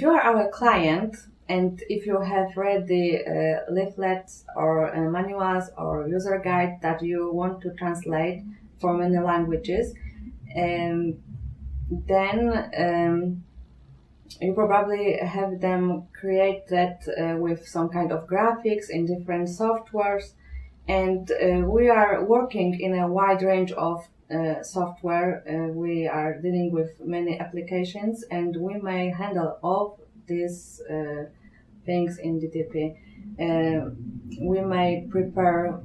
you are our client and if you have read the leaflets or manuals or user guide that you want to translate for many languages, then you probably have them created with some kind of graphics in different softwares, and we are working in a wide range of software. We are dealing with many applications, and we may handle all these things in DTP. We may prepare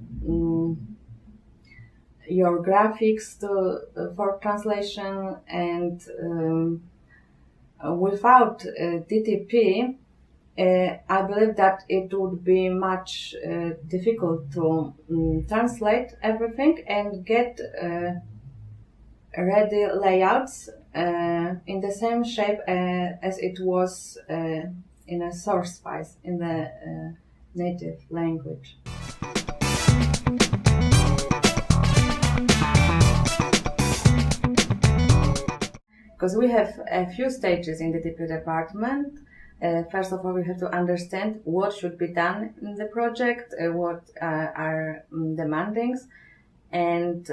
your graphics for translation, and without DTP, I believe that it would be much difficult to translate everything and get ready layouts in the same shape as it was in a source file in the native language. Because we have a few stages in the DTP department. First of all, we have to understand what should be done in the project, what are demandings, and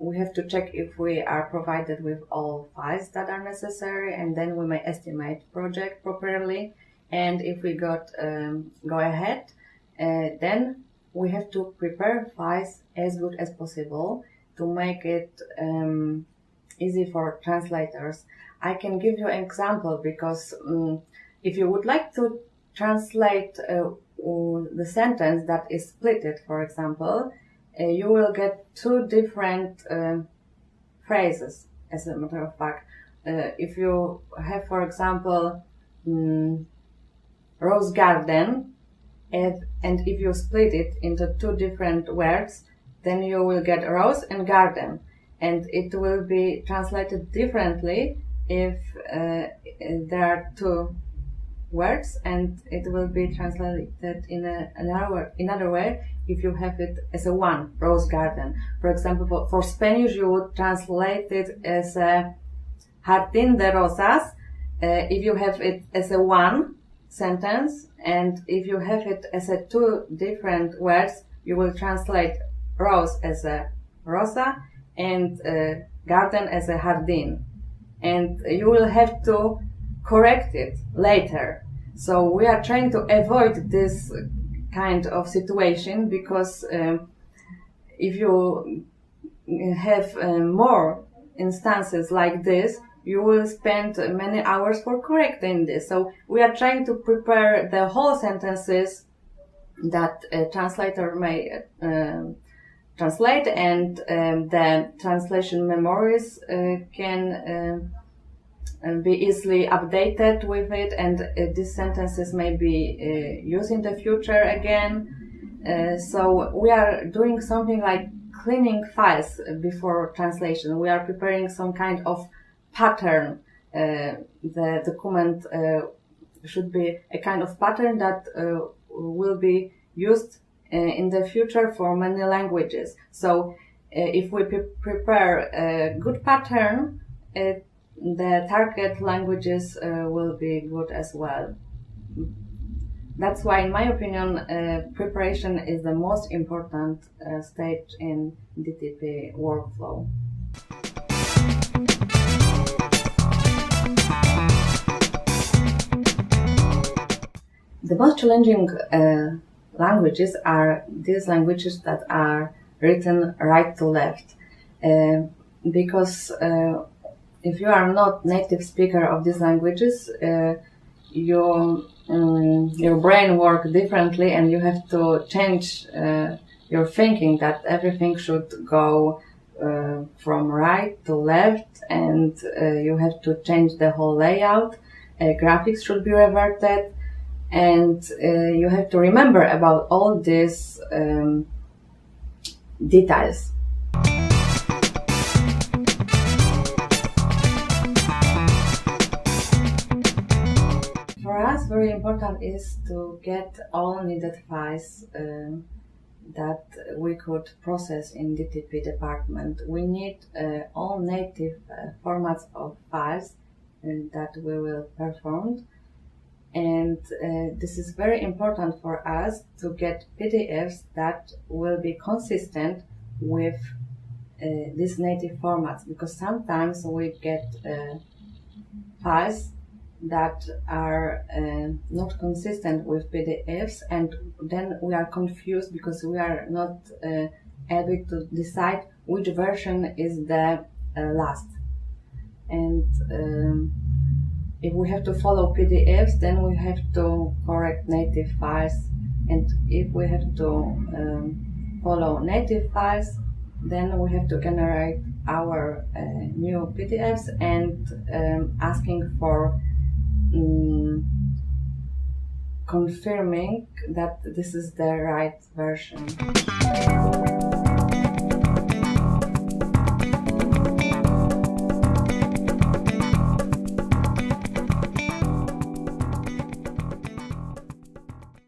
we have to check if we are provided with all files that are necessary, and then we may estimate project properly. And if we go ahead, then we have to prepare files as good as possible to make it easy for translators. I can give you an example because if you would like to translate the sentence that is splitted, for example, you will get two different phrases, as a matter of fact. If you have, for example, rose garden, and if you split it into two different words, then you will get rose and garden. And it will be translated differently if there are two words, and it will be translated in another way if you have it as a one, rose garden. For example, for Spanish, you would translate it as a jardín de rosas if you have it as a one sentence, and if you have it as a two different words, you will translate rose as a rosa and garden as a jardín, and you will have to correct it later. So we are trying to avoid this kind of situation, because if you have more instances like this, you will spend many hours for correcting this. So we are trying to prepare the whole sentences that a translator may translate, and the translation memories can be easily updated with it, and these sentences may be used in the future again. So we are doing something like cleaning files before translation. We are preparing some kind of pattern. The document should be a kind of pattern that will be used in the future for many languages. So if we prepare a good pattern, the target languages will be good as well. That's why, in my opinion, preparation is the most important stage in DTP workflow. The most challenging languages are these languages that are written right to left, because if you are not native speaker of these languages, your brain works differently, and you have to change your thinking that everything should go from right to left, and you have to change the whole layout. Graphics should be reverted, and you have to remember about all these details. For us, very important is to get all needed files that we could process in DTP department. We need all native formats of files that we will perform. And this is very important for us to get PDFs that will be consistent with these native formats, because sometimes we get files that are not consistent with PDFs, and then we are confused because we are not able to decide which version is the last. And if we have to follow PDFs, then we have to correct native files, and if we have to follow native files, then we have to generate our new PDFs and asking for confirming that this is the right version.